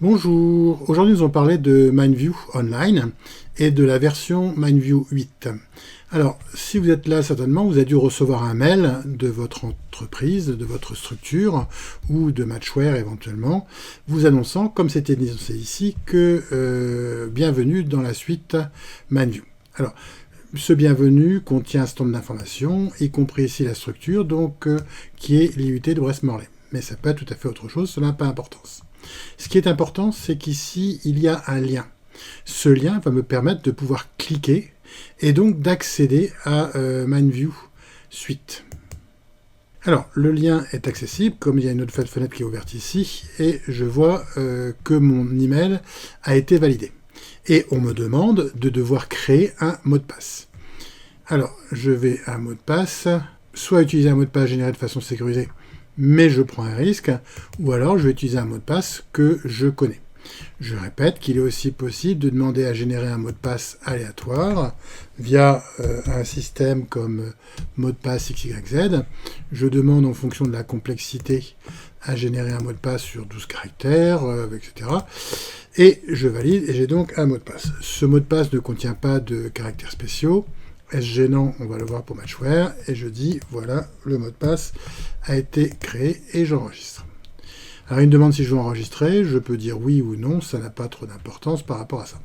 Bonjour, aujourd'hui nous allons parler de MindView Online et de la version MindView 8. Alors, si vous êtes là, certainement, vous avez dû recevoir un mail de votre entreprise, de votre structure, ou de Matchware éventuellement, vous annonçant, comme c'était annoncé ici, que bienvenue dans la suite MindView. Alors, ce bienvenue contient un certain nombre d'informations, y compris ici la structure, donc qui est l'IUT de Brest-Morlaix. Mais ça peut être tout à fait autre chose, cela n'a pas d'importance. Ce qui est important, c'est qu'ici, il y a un lien. Ce lien va me permettre de pouvoir cliquer et donc d'accéder à MindView Suite. Alors, le lien est accessible, comme il y a une autre fenêtre qui est ouverte ici, et je vois que mon email a été validé. Et on me demande de devoir créer un mot de passe. Alors, je vais à un mot de passe, soit utiliser un mot de passe généré de façon sécurisée, mais je prends un risque, ou alors je vais utiliser un mot de passe que je connais. Je répète qu'il est aussi possible de demander à générer un mot de passe aléatoire via un système comme mot de passe XYZ. Je demande en fonction de la complexité à générer un mot de passe sur 12 caractères, etc. Et je valide et j'ai donc un mot de passe. Ce mot de passe ne contient pas de caractères spéciaux. Est-ce gênant? On va le voir pour Matchware. Et je dis, voilà, le mot de passe a été créé et j'enregistre. Alors, il me demande si je veux enregistrer. Je peux dire oui ou non. Ça n'a pas trop d'importance par rapport à ça.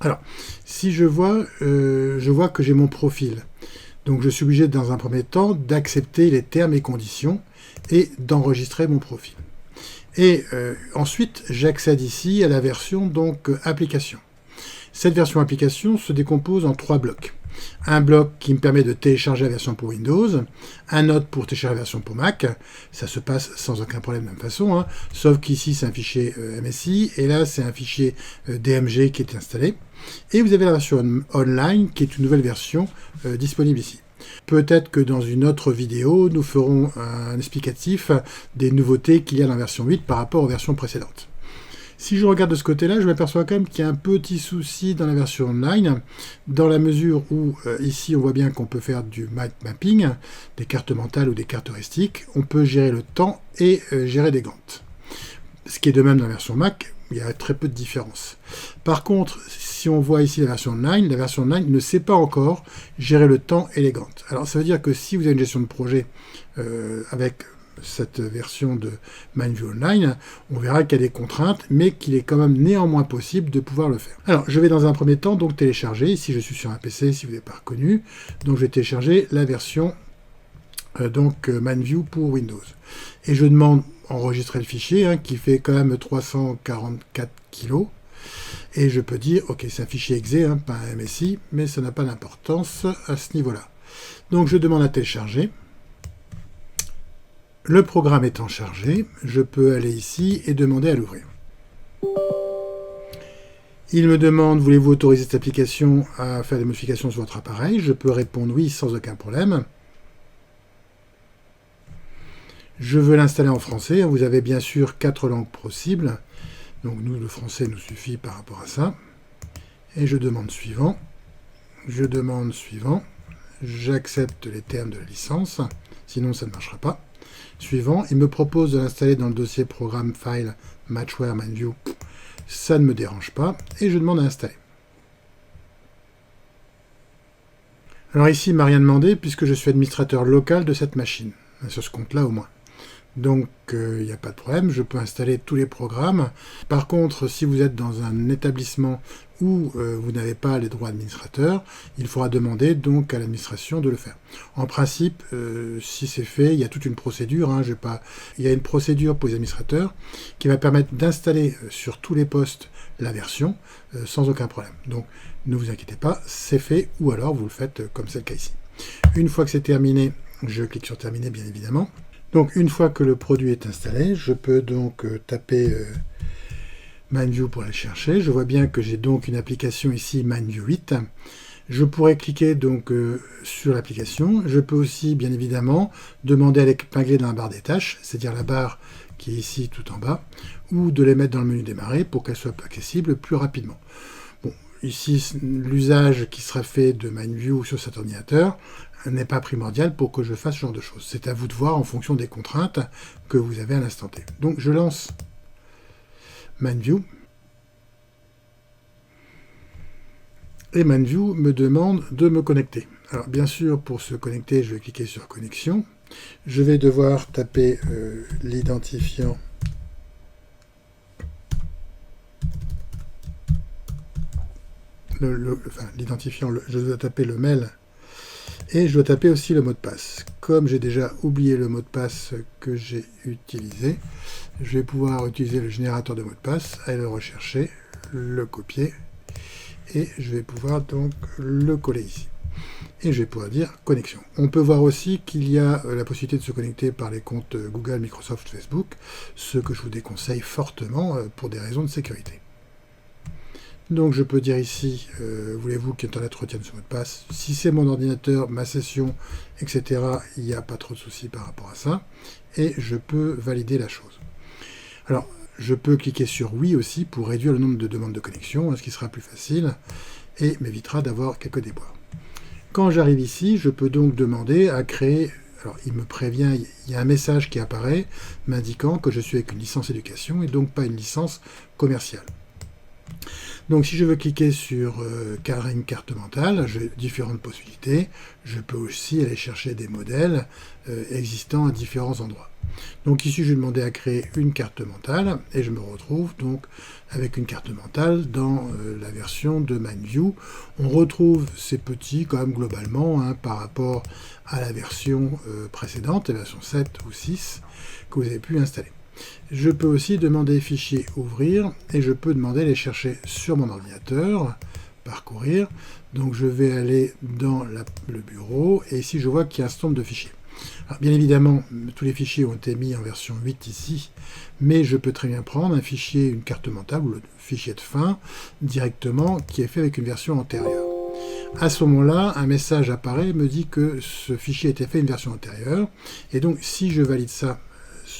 Alors, si je vois que j'ai mon profil. Donc, je suis obligé, dans un premier temps, d'accepter les termes et conditions et d'enregistrer mon profil. Et ensuite, j'accède ici à la version donc application. Cette version application se décompose en 3 blocs. Un bloc qui me permet de télécharger la version pour Windows, un autre pour télécharger la version pour Mac, ça se passe sans aucun problème de la même façon, sauf qu'ici c'est un fichier MSI, et là c'est un fichier DMG qui est installé. Et vous avez la version online qui est une nouvelle version disponible ici. Peut-être que dans une autre vidéo, nous ferons un explicatif des nouveautés qu'il y a dans la version 8 par rapport aux versions précédentes. Si je regarde de ce côté-là, je m'aperçois quand même qu'il y a un petit souci dans la version online, dans la mesure où, ici, on voit bien qu'on peut faire du mind mapping, des cartes mentales ou des cartes heuristiques. On peut gérer le temps et gérer des gantes. Ce qui est de même dans la version Mac, il y a très peu de différence. Par contre, si on voit ici la version online ne sait pas encore gérer le temps et les gantes. Alors, ça veut dire que si vous avez une gestion de projet avec cette version de MindView Online, on verra qu'il y a des contraintes, mais qu'il est quand même néanmoins possible de pouvoir le faire. Alors, je vais dans un premier temps donc télécharger, ici je suis sur un PC, si vous n'avez pas reconnu, donc je vais télécharger la version MindView pour Windows. Et je demande enregistrer le fichier, qui fait quand même 344 kg, et je peux dire, ok, c'est un fichier exe, pas un MSI, mais ça n'a pas d'importance à ce niveau-là. Donc je demande à télécharger. Le programme étant chargé, je peux aller ici et demander à l'ouvrir. Il me demande, voulez-vous autoriser cette application à faire des modifications sur votre appareil? Je peux répondre oui sans aucun problème. Je veux l'installer en français. Vous avez bien sûr 4 langues possibles. Donc nous, le français nous suffit par rapport à ça. Et je demande suivant. Je demande suivant. J'accepte les termes de la licence. Sinon, ça ne marchera pas. Suivant, il me propose de l'installer dans le dossier programme file Matchware MindView. Ça ne me dérange pas et je demande à installer. Alors ici, il ne m'a rien demandé puisque je suis administrateur local de cette machine, sur ce compte-là au moins. Donc, il n'y a pas de problème, je peux installer tous les programmes. Par contre, si vous êtes dans un établissement où vous n'avez pas les droits administrateurs, il faudra demander donc à l'administration de le faire. En principe, si c'est fait, il y a toute une procédure. Il y a une procédure pour les administrateurs qui va permettre d'installer sur tous les postes la version sans aucun problème. Donc, ne vous inquiétez pas, c'est fait, ou alors vous le faites comme c'est le cas ici. Une fois que c'est terminé, je clique sur terminer, bien évidemment. Donc, une fois que le produit est installé, je peux donc taper MindView pour aller chercher. Je vois bien que j'ai donc une application ici, MindView 8. Je pourrais cliquer donc sur l'application. Je peux aussi, bien évidemment, demander à l'épingler dans la barre des tâches, c'est-à-dire la barre qui est ici tout en bas, ou de les mettre dans le menu démarrer pour qu'elle soit accessible plus rapidement. Bon, ici, l'usage qui sera fait de MindView sur cet ordinateur n'est pas primordial pour que je fasse ce genre de choses. C'est à vous de voir en fonction des contraintes que vous avez à l'instant T. Donc je lance MindView. Et MindView me demande de me connecter. Alors bien sûr, pour se connecter, je vais cliquer sur Connexion. Je vais devoir taper l'identifiant l'identifiant, je dois taper le mail et je dois taper aussi le mot de passe. Comme j'ai déjà oublié le mot de passe que j'ai utilisé, je vais pouvoir utiliser le générateur de mot de passe, aller le rechercher, le copier et je vais pouvoir donc le coller ici. Et je vais pouvoir dire connexion. On peut voir aussi qu'il y a la possibilité de se connecter par les comptes Google, Microsoft, Facebook, ce que je vous déconseille fortement pour des raisons de sécurité. Donc je peux dire ici, voulez-vous qu'Internet retienne ce mot de passe? Si c'est mon ordinateur, ma session, etc., il n'y a pas trop de soucis par rapport à ça. Et je peux valider la chose. Alors, je peux cliquer sur oui aussi pour réduire le nombre de demandes de connexion, ce qui sera plus facile et m'évitera d'avoir quelques déboires. Quand j'arrive ici, je peux donc demander à créer... Alors, il me prévient, il y a un message qui apparaît m'indiquant que je suis avec une licence éducation et donc pas une licence commerciale. Donc si je veux cliquer sur créer une carte mentale, j'ai différentes possibilités. Je peux aussi aller chercher des modèles existants à différents endroits. Donc ici je vais demander à créer une carte mentale et je me retrouve donc avec une carte mentale dans la version de MindView. On retrouve ces petits quand même globalement par rapport à la version précédente, la version 7 ou 6 que vous avez pu installer. Je peux aussi demander fichier ouvrir et je peux demander les chercher sur mon ordinateur, parcourir. Donc je vais aller dans le bureau et ici je vois qu'il y a un certain nombre de fichiers. Alors, bien évidemment, tous les fichiers ont été mis en version 8 ici, mais je peux très bien prendre un fichier, une carte mentale ou le fichier de fin directement qui est fait avec une version antérieure. À ce moment-là, un message apparaît et me dit que ce fichier a été fait une version antérieure et donc si je valide ça,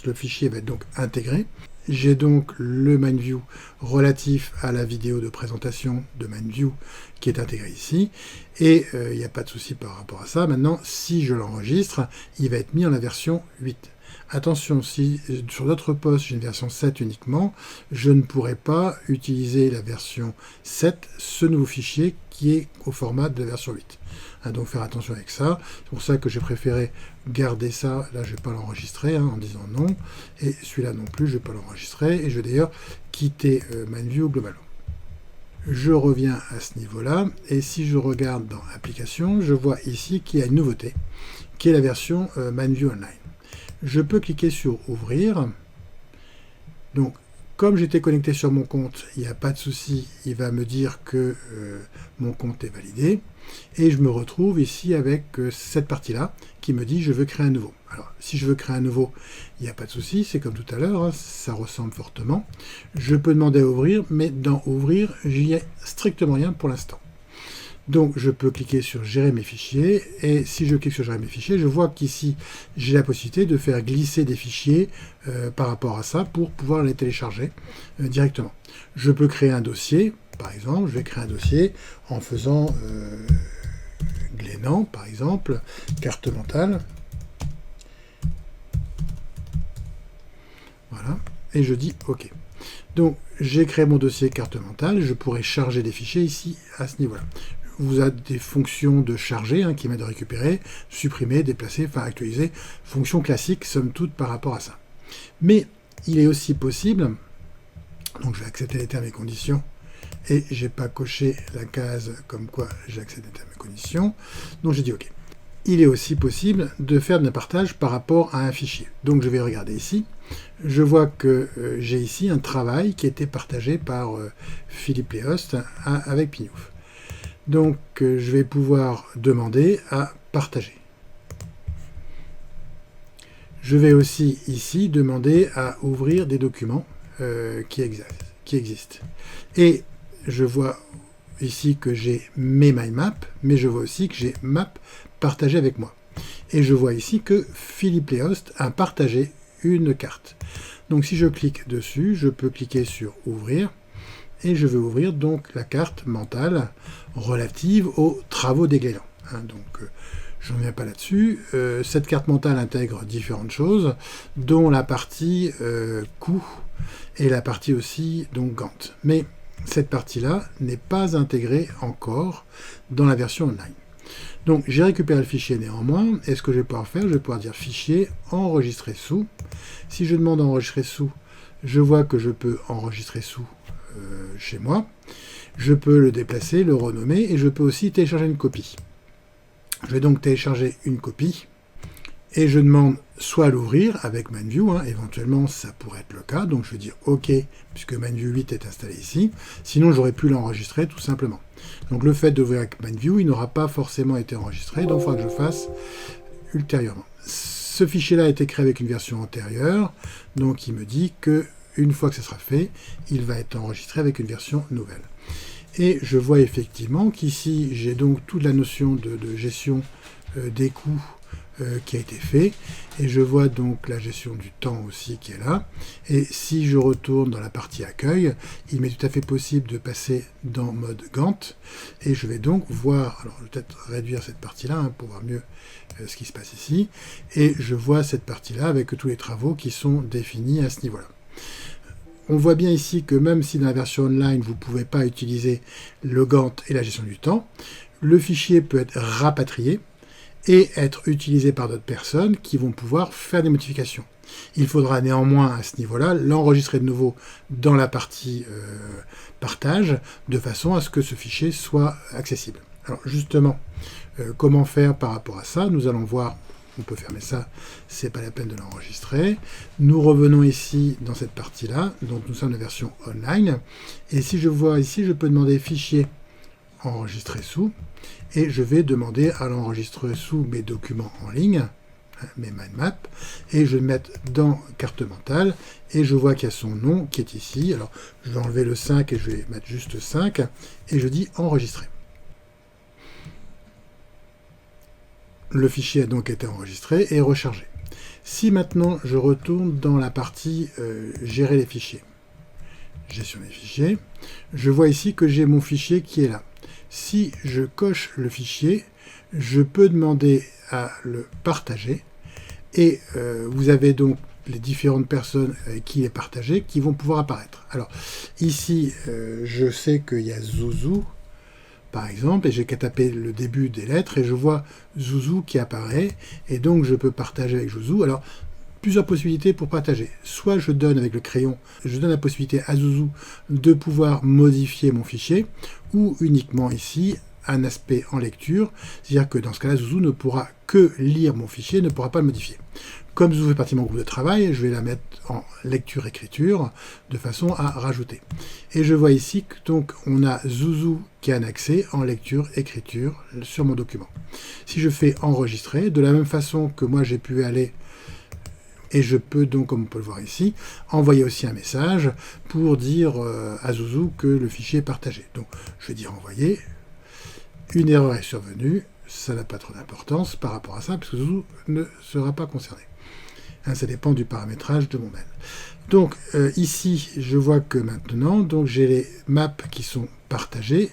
le fichier va être donc intégré. J'ai donc le MindView relatif à la vidéo de présentation de MindView qui est intégré ici. Et il n'y a pas de souci par rapport à ça. Maintenant, si je l'enregistre, il va être mis en la version 8. Attention, si sur d'autres postes j'ai une version 7 uniquement, je ne pourrai pas utiliser la version 7, ce nouveau fichier qui est au format de la version 8. Donc faire attention avec ça. C'est pour ça que j'ai préféré garder ça. Là, je ne vais pas l'enregistrer en disant non. Et celui-là non plus, je ne vais pas l'enregistrer. Et je vais d'ailleurs quitter MindView globalement. Je reviens à ce niveau-là. Et si je regarde dans Applications, je vois ici qu'il y a une nouveauté, qui est la version MindView Online. Je peux cliquer sur Ouvrir. Donc, comme j'étais connecté sur mon compte, il n'y a pas de souci, il va me dire que mon compte est validé. Et je me retrouve ici avec cette partie-là qui me dit je veux créer un nouveau. Alors, si je veux créer un nouveau, il n'y a pas de souci, c'est comme tout à l'heure, ça ressemble fortement. Je peux demander à ouvrir, mais dans Ouvrir, j'y ai strictement rien pour l'instant. Donc, je peux cliquer sur Gérer mes fichiers, et si je clique sur Gérer mes fichiers, je vois qu'ici, j'ai la possibilité de faire glisser des fichiers par rapport à ça pour pouvoir les télécharger directement. Je peux créer un dossier, par exemple, je vais créer un dossier en faisant Glénan, par exemple, carte mentale. Voilà, et je dis OK. Donc, j'ai créé mon dossier carte mentale, je pourrais charger des fichiers ici, à ce niveau-là. Vous avez des fonctions de charger qui m'aident à récupérer, supprimer, déplacer, enfin actualiser, fonctions classiques, somme toute, par rapport à ça. Mais il est aussi possible, donc je vais accepter les termes et conditions, et j'ai pas coché la case comme quoi j'ai accepté les termes et conditions, donc j'ai dit OK. Il est aussi possible de faire un partage par rapport à un fichier. Donc je vais regarder ici, je vois que j'ai ici un travail qui a été partagé par Philippe Léost avec Pignouf. Donc, je vais pouvoir demander à partager. Je vais aussi ici demander à ouvrir des documents qui existent. Et je vois ici que j'ai mes MyMap, mais je vois aussi que j'ai Map partagé avec moi. Et je vois ici que Philippe Léost a partagé une carte. Donc, si je clique dessus, je peux cliquer sur Ouvrir. Et je vais ouvrir donc la carte mentale relative aux travaux des Glénans. Donc, je ne reviens pas là-dessus. Cette carte mentale intègre différentes choses, dont la partie coût et la partie aussi donc Gantt. Mais cette partie-là n'est pas intégrée encore dans la version online. Donc j'ai récupéré le fichier néanmoins, et ce que je vais pouvoir faire, je vais pouvoir dire fichier, enregistrer sous. Si je demande enregistrer sous, je vois que je peux enregistrer sous chez moi. Je peux le déplacer, le renommer, et je peux aussi télécharger une copie. Je vais donc télécharger une copie, et je demande soit à l'ouvrir avec MindView, éventuellement ça pourrait être le cas, donc je vais dire OK, puisque MindView 8 est installé ici, sinon j'aurais pu l'enregistrer tout simplement. Donc le fait d'ouvrir avec MindView, il n'aura pas forcément été enregistré, donc il faudra que je fasse ultérieurement. Ce fichier-là a été créé avec une version antérieure, donc il me dit que une fois que ce sera fait, il va être enregistré avec une version nouvelle. Et je vois effectivement qu'ici, j'ai donc toute la notion de gestion des coûts qui a été fait, et je vois donc la gestion du temps aussi qui est là. Et si je retourne dans la partie accueil, il m'est tout à fait possible de passer dans mode Gantt, et je vais donc voir, alors je vais peut-être réduire cette partie-là pour voir mieux ce qui se passe ici, et je vois cette partie-là avec tous les travaux qui sont définis à ce niveau-là. On voit bien ici que même si dans la version online, vous ne pouvez pas utiliser le Gantt et la gestion du temps, le fichier peut être rapatrié et être utilisé par d'autres personnes qui vont pouvoir faire des modifications. Il faudra néanmoins, à ce niveau-là, l'enregistrer de nouveau dans la partie partage, de façon à ce que ce fichier soit accessible. Alors justement, comment faire par rapport à ça? Nous allons voir. On peut fermer ça, c'est pas la peine de l'enregistrer. Nous revenons ici dans cette partie-là, donc nous sommes dans la version online. Et si je vois ici, je peux demander fichier enregistrer sous, et je vais demander à l'enregistrer sous mes documents en ligne, mes mind maps, et je vais le mettre dans carte mentale, et je vois qu'il y a son nom qui est ici. Alors je vais enlever le 5 et je vais mettre juste 5, et je dis enregistrer. Le fichier a donc été enregistré et rechargé. Si maintenant je retourne dans la partie gérer les fichiers, gestion des fichiers, je vois ici que j'ai mon fichier qui est là. Si je coche le fichier, je peux demander à le partager, et vous avez donc les différentes personnes avec qui il est partagé qui vont pouvoir apparaître. Alors ici, je sais qu'il y a Zouzou, par exemple, et j'ai qu'à taper le début des lettres, et je vois Zouzou qui apparaît, et donc je peux partager avec Zouzou. Alors, plusieurs possibilités pour partager. Soit je donne avec le crayon, je donne la possibilité à Zouzou de pouvoir modifier mon fichier, ou uniquement ici, un aspect en lecture, c'est-à-dire que dans ce cas-là, Zouzou ne pourra que lire mon fichier, ne pourra pas le modifier. Comme Zouzou fait partie de mon groupe de travail, je vais la mettre en lecture-écriture de façon à rajouter. Et je vois ici que donc on a Zouzou qui a un accès en lecture-écriture sur mon document. Si je fais enregistrer, de la même façon que moi j'ai pu aller, et je peux donc, comme on peut le voir ici, envoyer aussi un message pour dire à Zouzou que le fichier est partagé. Donc je vais dire envoyer, une erreur est survenue, ça n'a pas trop d'importance par rapport à ça, puisque Zouzou ne sera pas concerné. Ça dépend du paramétrage de mon mail. Donc ici, je vois que maintenant, donc j'ai les maps qui sont partagées,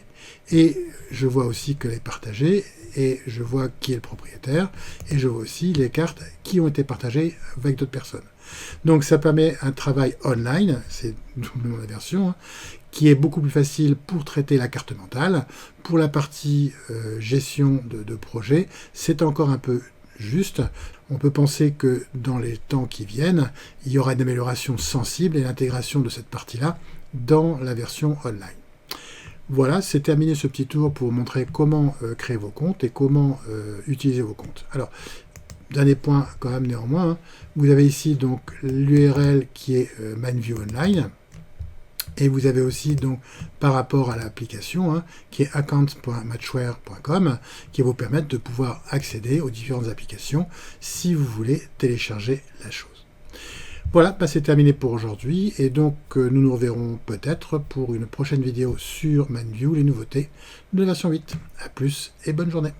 et je vois aussi que les partagées, et je vois qui est le propriétaire, et je vois aussi les cartes qui ont été partagées avec d'autres personnes. Donc ça permet un travail online, c'est doublement la version, qui est beaucoup plus facile pour traiter la carte mentale. Pour la partie gestion de projet, c'est encore un peu juste. On peut penser que dans les temps qui viennent, il y aura une amélioration sensible et l'intégration de cette partie-là dans la version online. Voilà, c'est terminé ce petit tour pour montrer comment créer vos comptes et comment utiliser vos comptes. Alors, dernier point quand même néanmoins, vous avez ici donc l'URL qui est MindView Online. Et vous avez aussi, donc, par rapport à l'application, qui est account.matchware.com, qui va vous permettre de pouvoir accéder aux différentes applications si vous voulez télécharger la chose. Voilà, c'est terminé pour aujourd'hui, et donc nous nous reverrons peut-être pour une prochaine vidéo sur MindView, les nouveautés de la version 8. A plus et bonne journée.